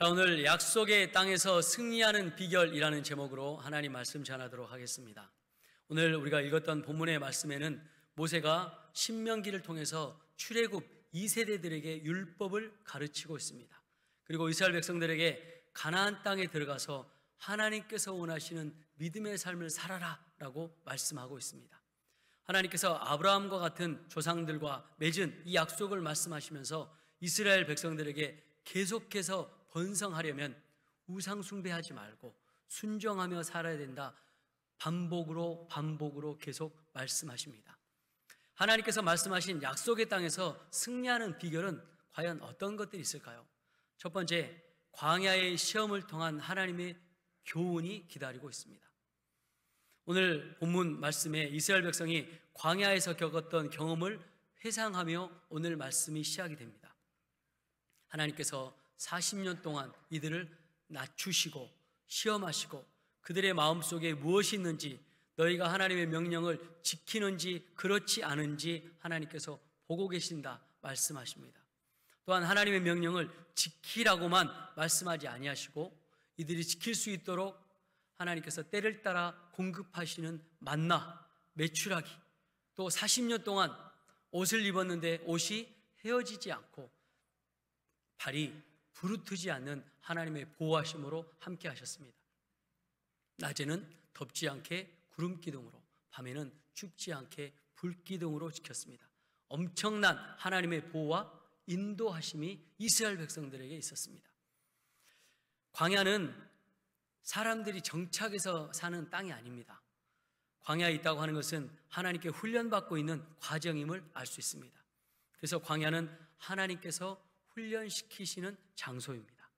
자, 오늘 약속의 땅에서 승리하는 비결이라는 제목으로 하나님 말씀 전하도록 하겠습니다. 오늘 우리가 읽었던 본문의 말씀에는 모세가 신명기를 통해서 출애굽 2세대들에게 율법을 가르치고 있습니다. 그리고 이스라엘 백성들에게 가나안 땅에 들어가서 하나님께서 원하시는 믿음의 삶을 살아라 라고 말씀하고 있습니다. 하나님께서 아브라함과 같은 조상들과 맺은 이 약속을 말씀하시면서 이스라엘 백성들에게 계속해서 번성하려면 우상 숭배하지 말고 순종하며 살아야 된다. 반복으로 계속 말씀하십니다. 하나님께서 말씀하신 약속의 땅에서 승리하는 비결은 과연 어떤 것들이 있을까요? 첫 번째, 광야의 시험을 통한 하나님의 교훈이 기다리고 있습니다. 오늘 본문 말씀에 이스라엘 백성이 광야에서 겪었던 경험을 회상하며 오늘 말씀이 시작이 됩니다. 하나님께서 40년 동안 이들을 낮추시고 시험하시고 그들의 마음속에 무엇이 있는지, 너희가 하나님의 명령을 지키는지 그렇지 않은지 하나님께서 보고 계신다 말씀하십니다. 또한 하나님의 명령을 지키라고만 말씀하지 아니하시고 이들이 지킬 수 있도록 하나님께서 때를 따라 공급하시는 만나, 메추라기, 또 40년 동안 옷을 입었는데 옷이 헤어지지 않고 발이 부르트지 않는 하나님의 보호하심으로 함께 하셨습니다. 낮에는 덥지 않게 구름 기둥으로, 밤에는 춥지 않게 불 기둥으로 지켰습니다. 엄청난 하나님의 보호와 인도하심이 이스라엘 백성들에게 있었습니다. 광야는 사람들이 정착해서 사는 땅이 아닙니다. 광야에 있다고 하는 것은 하나님께 훈련받고 있는 과정임을 알 수 있습니다. 그래서 광야는 하나님께서 훈련시키시는 장소입니다.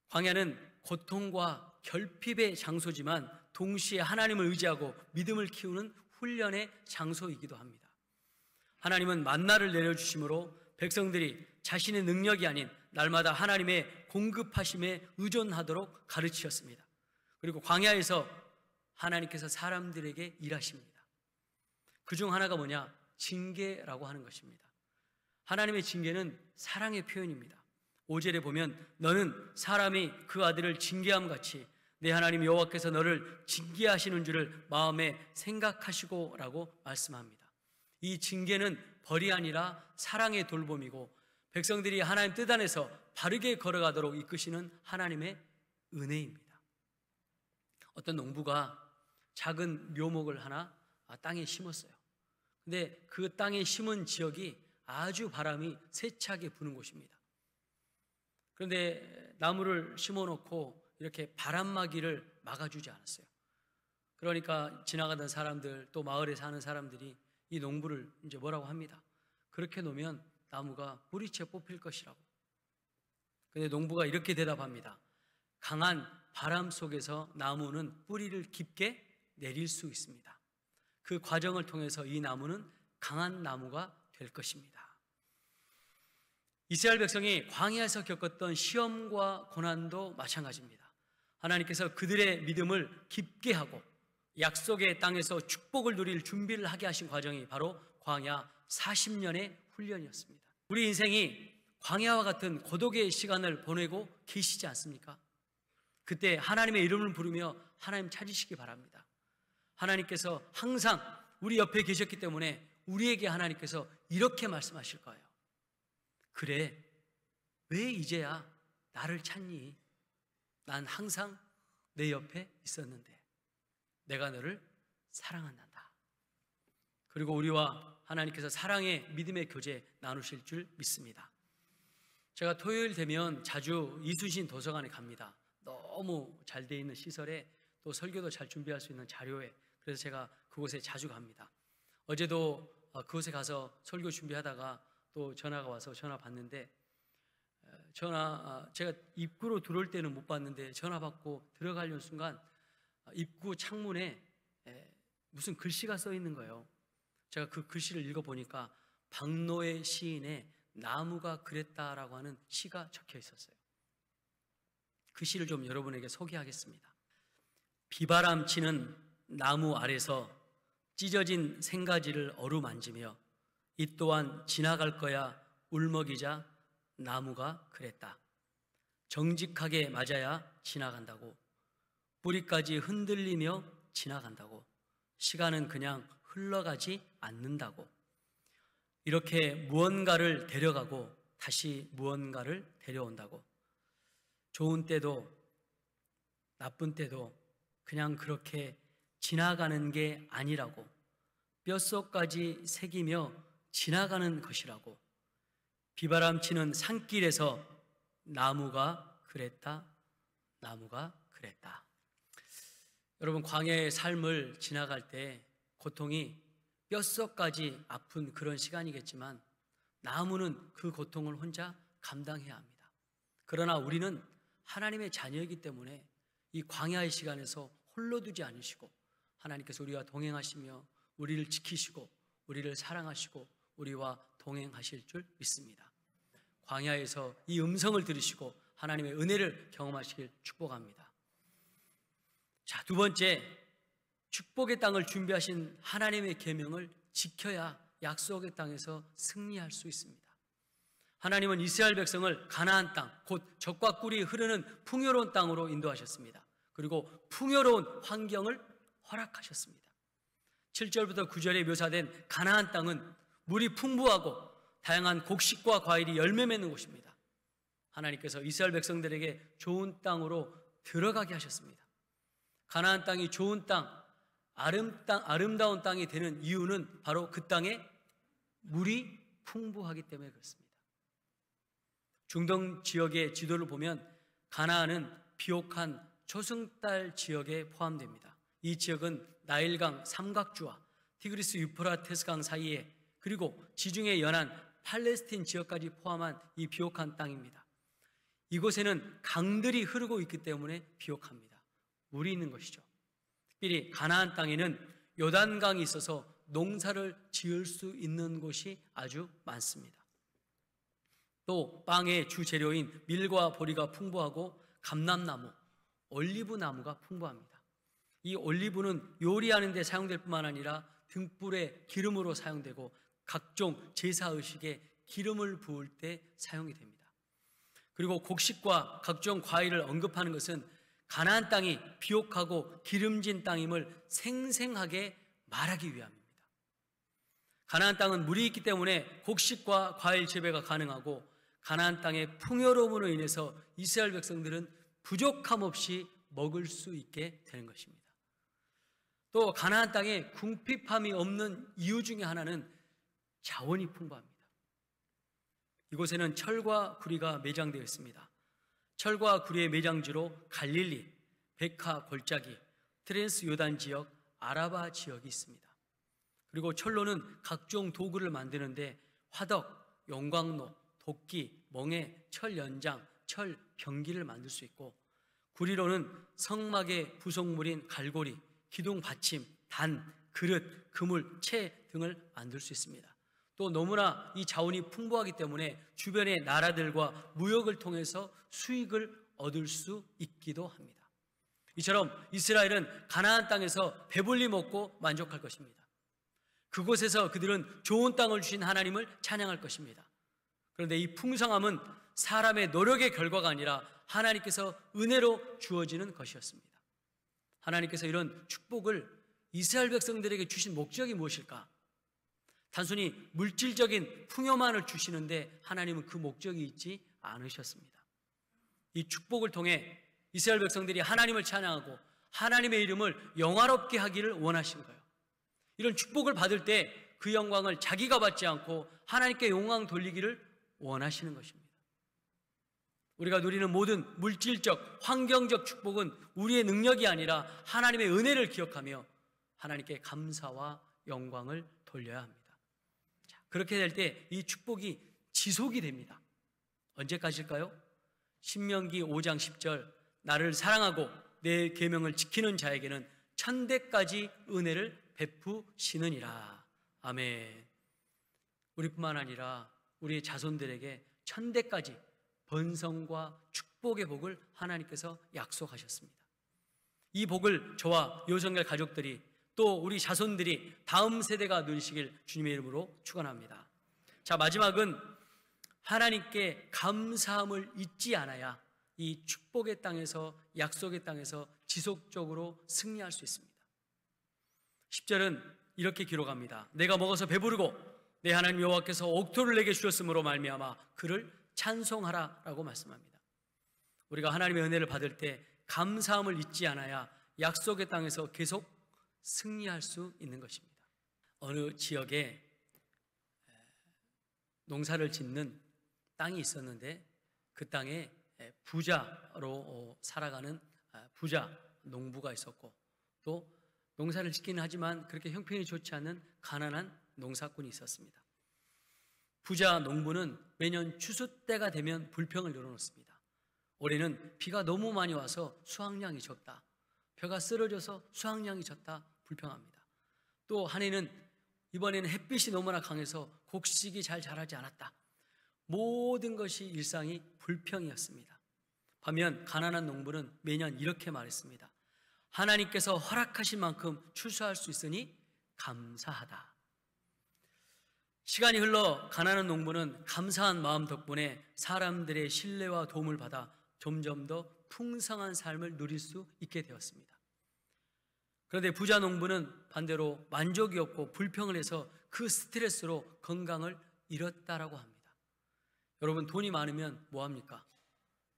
광야는 고통과 결핍의 장소지만 동시에 하나님을 의지하고 믿음을 키우는 훈련의 장소이기도 합니다. 하나님은 만나를 내려주심으로 백성들이 자신의 능력이 아닌 날마다 하나님의 공급하심에 의존하도록 가르치셨습니다. 그리고 광야에서 하나님께서 사람들에게 일하십니다. 그중 하나가 뭐냐? 징계라고 하는 것입니다. 하나님의 징계는 사랑의 표현입니다. 5절에 보면 너는 사람이 그 아들을 징계함 같이 내 하나님 여호와께서 너를 징계하시는 줄을 마음에 생각하시고 라고 말씀합니다. 이 징계는 벌이 아니라 사랑의 돌봄이고 백성들이 하나님 뜻 안에서 바르게 걸어가도록 이끄시는 하나님의 은혜입니다. 어떤 농부가 작은 묘목을 하나 땅에 심었어요. 근데 그 땅에 심은 지역이 아주 바람이 세차게 부는 곳입니다. 그런데 나무를 심어놓고 이렇게 바람막이를 막아주지 않았어요. 그러니까 지나가던 사람들, 또 마을에 사는 사람들이 이 농부를 이제 뭐라고 합니다. 그렇게 놓으면 나무가 뿌리채 뽑힐 것이라고. 그런데 농부가 이렇게 대답합니다. 강한 바람 속에서 나무는 뿌리를 깊게 내릴 수 있습니다. 그 과정을 통해서 이 나무는 강한 나무가 될 것입니다. 이스라엘 백성이 광야에서 겪었던 시험과 고난도 마찬가지입니다. 하나님께서 그들의 믿음을 깊게 하고 약속의 땅에서 축복을 누릴 준비를 하게 하신 과정이 바로 광야 40년의 훈련이었습니다. 우리 인생이 광야와 같은 고독의 시간을 보내고 계시지 않습니까? 그때 하나님의 이름을 부르며 하나님 찾으시기 바랍니다. 하나님께서 항상 우리 옆에 계셨기 때문에 우리에게 하나님께서 이렇게 말씀하실 거예요. 그래, 왜 이제야 나를 찾니? 난 항상 내 옆에 있었는데 내가 너를 사랑한단다. 그리고 우리와 하나님께서 사랑의 믿음의 교제 나누실 줄 믿습니다. 제가 토요일 되면 자주 이순신 도서관에 갑니다. 너무 잘 돼 있는 시설에 또 설교도 잘 준비할 수 있는 자료에, 그래서 제가 그곳에 자주 갑니다. 어제도 그곳에 가서 설교 준비하다가 또 전화가 와서 전화 받는데, 제가 입구로 들어올 때는 못 봤는데 전화 받고 들어가려는 순간 입구 창문에 무슨 글씨가 써 있는 거예요. 제가 그 글씨를 읽어보니까 박노해 시인의 나무가 그랬다라고 하는 시가 적혀 있었어요. 그 시를 좀 여러분에게 소개하겠습니다. 비바람 치는 나무 아래서 찢어진 생가지를 어루만지며 이 또한 지나갈 거야 울먹이자 나무가 그랬다. 정직하게 맞아야 지나간다고, 뿌리까지 흔들리며 지나간다고, 시간은 그냥 흘러가지 않는다고, 이렇게 무언가를 데려가고 다시 무언가를 데려온다고, 좋은 때도 나쁜 때도 그냥 그렇게 지나가는 게 아니라고, 뼛속까지 새기며 지나가는 것이라고, 비바람치는 산길에서 나무가 그랬다, 나무가 그랬다. 여러분, 광야의 삶을 지나갈 때 고통이 뼛속까지 아픈 그런 시간이겠지만 나무는 그 고통을 혼자 감당해야 합니다. 그러나 우리는 하나님의 자녀이기 때문에 이 광야의 시간에서 홀로 두지 않으시고 하나님께서 우리와 동행하시며 우리를 지키시고 우리를 사랑하시고 우리와 동행하실 줄 믿습니다. 광야에서 이 음성을 들으시고 하나님의 은혜를 경험하시길 축복합니다. 자, 두 번째, 축복의 땅을 준비하신 하나님의 계명을 지켜야 약속의 땅에서 승리할 수 있습니다. 하나님은 이스라엘 백성을 가나안 땅, 곧 젖과 꿀이 흐르는 풍요로운 땅으로 인도하셨습니다. 그리고 풍요로운 환경을 허락하셨습니다. 7절부터 9절에 묘사된 가나안 땅은 물이 풍부하고 다양한 곡식과 과일이 열매 맺는 곳입니다. 하나님께서 이스라엘 백성들에게 좋은 땅으로 들어가게 하셨습니다. 가나안 땅이 좋은 땅, 아름다운 땅이 되는 이유는 바로 그 땅에 물이 풍부하기 때문에 그렇습니다. 중동 지역의 지도를 보면 가나안은 비옥한 초승달 지역에 포함됩니다. 이 지역은 나일강 삼각주와 티그리스 유프라테스강 사이에, 그리고 지중해 연안 팔레스틴 지역까지 포함한 이 비옥한 땅입니다. 이곳에는 강들이 흐르고 있기 때문에 비옥합니다. 물이 있는 것이죠. 특별히 가나안 땅에는 요단강이 있어서 농사를 지을 수 있는 곳이 아주 많습니다. 또 빵의 주재료인 밀과 보리가 풍부하고 감람나무, 올리브나무가 풍부합니다. 이 올리브는 요리하는 데 사용될 뿐만 아니라 등불의 기름으로 사용되고 각종 제사의식에 기름을 부을 때 사용이 됩니다. 그리고 곡식과 각종 과일을 언급하는 것은 가나안 땅이 비옥하고 기름진 땅임을 생생하게 말하기 위함입니다. 가나안 땅은 물이 있기 때문에 곡식과 과일 재배가 가능하고 가나안 땅의 풍요로움으로 인해서 이스라엘 백성들은 부족함 없이 먹을 수 있게 되는 것입니다. 또 가나안 땅에 궁핍함이 없는 이유 중에 하나는 자원이 풍부합니다. 이곳에는 철과 구리가 매장되어 있습니다. 철과 구리의 매장지로 갈릴리, 베카 골짜기, 트랜스 요단 지역, 아라바 지역이 있습니다. 그리고 철로는 각종 도구를 만드는데 화덕, 용광로, 도끼, 멍에, 철 연장, 철 병기를 만들 수 있고, 구리로는 성막의 부속물인 갈고리, 기둥 받침, 단, 그릇, 그물, 채 등을 만들 수 있습니다. 또 너무나 이 자원이 풍부하기 때문에 주변의 나라들과 무역을 통해서 수익을 얻을 수 있기도 합니다. 이처럼 이스라엘은 가나안 땅에서 배불리 먹고 만족할 것입니다. 그곳에서 그들은 좋은 땅을 주신 하나님을 찬양할 것입니다. 그런데 이 풍성함은 사람의 노력의 결과가 아니라 하나님께서 은혜로 주어지는 것이었습니다. 하나님께서 이런 축복을 이스라엘 백성들에게 주신 목적이 무엇일까? 단순히 물질적인 풍요만을 주시는데 하나님은 그 목적이 있지 않으셨습니다. 이 축복을 통해 이스라엘 백성들이 하나님을 찬양하고 하나님의 이름을 영화롭게 하기를 원하신 거예요. 이런 축복을 받을 때 그 영광을 자기가 받지 않고 하나님께 영광 돌리기를 원하시는 것입니다. 우리가 누리는 모든 물질적, 환경적 축복은 우리의 능력이 아니라 하나님의 은혜를 기억하며 하나님께 감사와 영광을 돌려야 합니다. 자, 그렇게 될 때 이 축복이 지속이 됩니다. 언제까지일까요? 신명기 5장 10절, 나를 사랑하고 내 계명을 지키는 자에게는 천대까지 은혜를 베푸시느니라. 아멘. 우리뿐만 아니라 우리의 자손들에게 천대까지 번성과 축복의 복을 하나님께서 약속하셨습니다. 이 복을 저와 요성결 가족들이 또 우리 자손들이 다음 세대가 누리시길 주님의 이름으로 축원합니다. 자, 마지막은 하나님께 감사함을 잊지 않아야 이 축복의 땅에서, 약속의 땅에서 지속적으로 승리할 수 있습니다. 10절은 이렇게 기록합니다. 내가 먹어서 배부르고 내 하나님 여호와께서 옥토를 내게 주셨으므로 말미암아 그를 찬송하라라고 말씀합니다. 우리가 하나님의 은혜를 받을 때 감사함을 잊지 않아야 약속의 땅에서 계속 승리할 수 있는 것입니다. 어느 지역에 농사를 짓는 땅이 있었는데 그 땅에 부자로 살아가는 부자 농부가 있었고, 또 농사를 짓기는 하지만 그렇게 형편이 좋지 않은 가난한 농사꾼이 있었습니다. 부자 농부는 매년 추수 때가 되면 불평을 늘어놓습니다. 올해는 비가 너무 많이 와서 수확량이 적다, 벼가 쓰러져서 수확량이 적다 불평합니다. 또 한 해는 이번에는 햇빛이 너무나 강해서 곡식이 잘 자라지 않았다. 모든 것이 일상이 불평이었습니다. 반면 가난한 농부는 매년 이렇게 말했습니다. 하나님께서 허락하신 만큼 추수할 수 있으니 감사하다. 시간이 흘러 가난한 농부는 감사한 마음 덕분에 사람들의 신뢰와 도움을 받아 점점 더 풍성한 삶을 누릴 수 있게 되었습니다. 그런데 부자 농부는 반대로 만족이 없고 불평을 해서 그 스트레스로 건강을 잃었다라고 합니다. 여러분, 돈이 많으면 뭐합니까?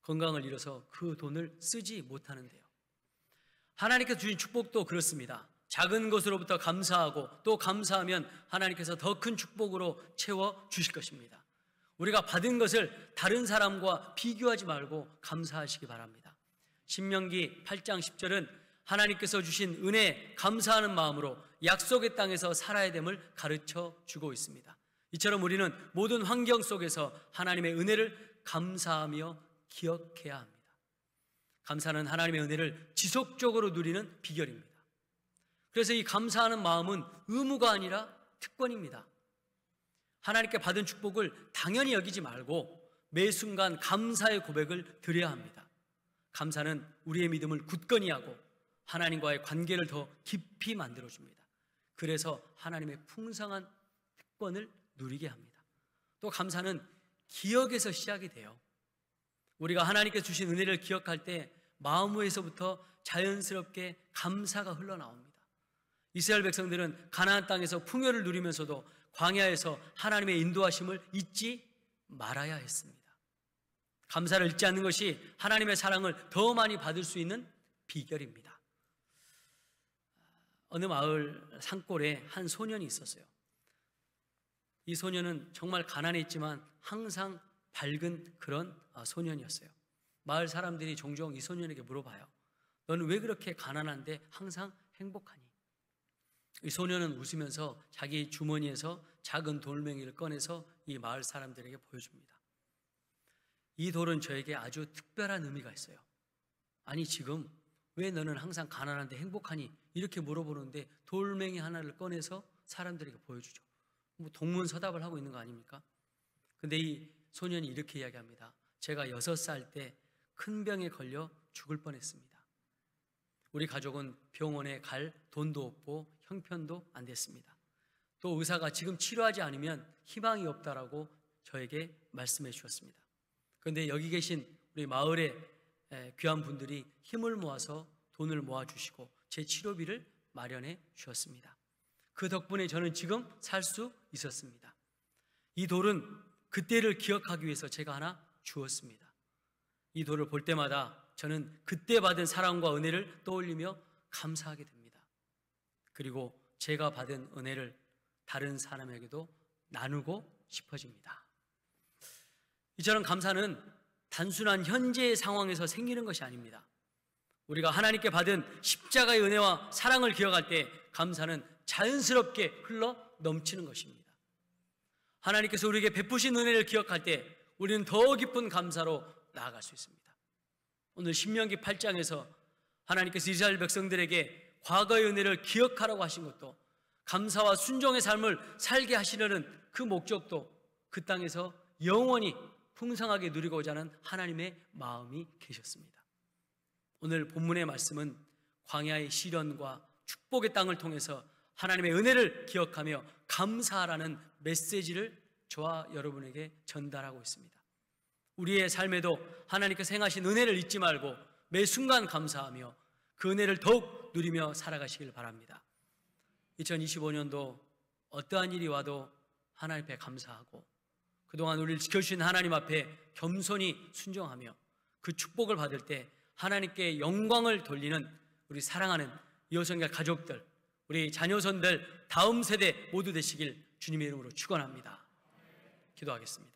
건강을 잃어서 그 돈을 쓰지 못하는데요. 하나님께서 주신 축복도 그렇습니다. 작은 것으로부터 감사하고 또 감사하면 하나님께서 더 큰 축복으로 채워주실 것입니다. 우리가 받은 것을 다른 사람과 비교하지 말고 감사하시기 바랍니다. 신명기 8장 10절은 하나님께서 주신 은혜에 감사하는 마음으로 약속의 땅에서 살아야 됨을 가르쳐 주고 있습니다. 이처럼 우리는 모든 환경 속에서 하나님의 은혜를 감사하며 기억해야 합니다. 감사는 하나님의 은혜를 지속적으로 누리는 비결입니다. 그래서 이 감사하는 마음은 의무가 아니라 특권입니다. 하나님께 받은 축복을 당연히 여기지 말고 매 순간 감사의 고백을 드려야 합니다. 감사는 우리의 믿음을 굳건히 하고 하나님과의 관계를 더 깊이 만들어줍니다. 그래서 하나님의 풍성한 특권을 누리게 합니다. 또 감사는 기억에서 시작이 돼요. 우리가 하나님께 주신 은혜를 기억할 때 마음에서부터 자연스럽게 감사가 흘러나옵니다. 이스라엘 백성들은 가나안 땅에서 풍요를 누리면서도 광야에서 하나님의 인도하심을 잊지 말아야 했습니다. 감사를 잊지 않는 것이 하나님의 사랑을 더 많이 받을 수 있는 비결입니다. 어느 마을 산골에 한 소년이 있었어요. 이 소년은 정말 가난했지만 항상 밝은 그런 소년이었어요. 마을 사람들이 종종 이 소년에게 물어봐요. 너는 왜 그렇게 가난한데 항상 행복하니? 이 소년은 웃으면서 자기 주머니에서 작은 돌멩이를 꺼내서 이 마을 사람들에게 보여줍니다. 이 돌은 저에게 아주 특별한 의미가 있어요. 아니, 지금 왜 너는 항상 가난한데 행복하니? 이렇게 물어보는데 돌멩이 하나를 꺼내서 사람들에게 보여주죠. 뭐 동문서답을 하고 있는 거 아닙니까? 근데 이 소년이 이렇게 이야기합니다. 제가 6살 때 큰 병에 걸려 죽을 뻔했습니다. 우리 가족은 병원에 갈 돈도 없고 형편도 안 됐습니다. 또 의사가 지금 치료하지 않으면 희망이 없다라고 저에게 말씀해 주셨습니다. 그런데 여기 계신 우리 마을의 귀한 분들이 힘을 모아서 돈을 모아주시고 제 치료비를 마련해 주셨습니다. 그 덕분에 저는 지금 살 수 있었습니다. 이 돌은 그때를 기억하기 위해서 제가 하나 주었습니다. 이 돌을 볼 때마다 저는 그때 받은 사랑과 은혜를 떠올리며 감사하게 됩니다. 그리고 제가 받은 은혜를 다른 사람에게도 나누고 싶어집니다. 이처럼 감사는 단순한 현재의 상황에서 생기는 것이 아닙니다. 우리가 하나님께 받은 십자가의 은혜와 사랑을 기억할 때 감사는 자연스럽게 흘러 넘치는 것입니다. 하나님께서 우리에게 베푸신 은혜를 기억할 때 우리는 더 깊은 감사로 나아갈 수 있습니다. 오늘 신명기 8장에서 하나님께서 이스라엘 백성들에게 과거의 은혜를 기억하라고 하신 것도, 감사와 순종의 삶을 살게 하시려는 그 목적도 그 땅에서 영원히 풍성하게 누리고자 하는 하나님의 마음이 계셨습니다. 오늘 본문의 말씀은 광야의 시련과 축복의 땅을 통해서 하나님의 은혜를 기억하며 감사하라는 메시지를 저와 여러분에게 전달하고 있습니다. 우리의 삶에도 하나님께서 행하신 은혜를 잊지 말고 매 순간 감사하며 그 은혜를 더욱 누리며 살아가시길 바랍니다. 2025년도 어떠한 일이 와도 하나님 앞에 감사하고 그동안 우리를 지켜주신 하나님 앞에 겸손히 순종하며 그 축복을 받을 때 하나님께 영광을 돌리는 우리 사랑하는 이호성교 가족들, 우리 자녀손들, 다음 세대 모두 되시길 주님의 이름으로 축원합니다. 기도하겠습니다.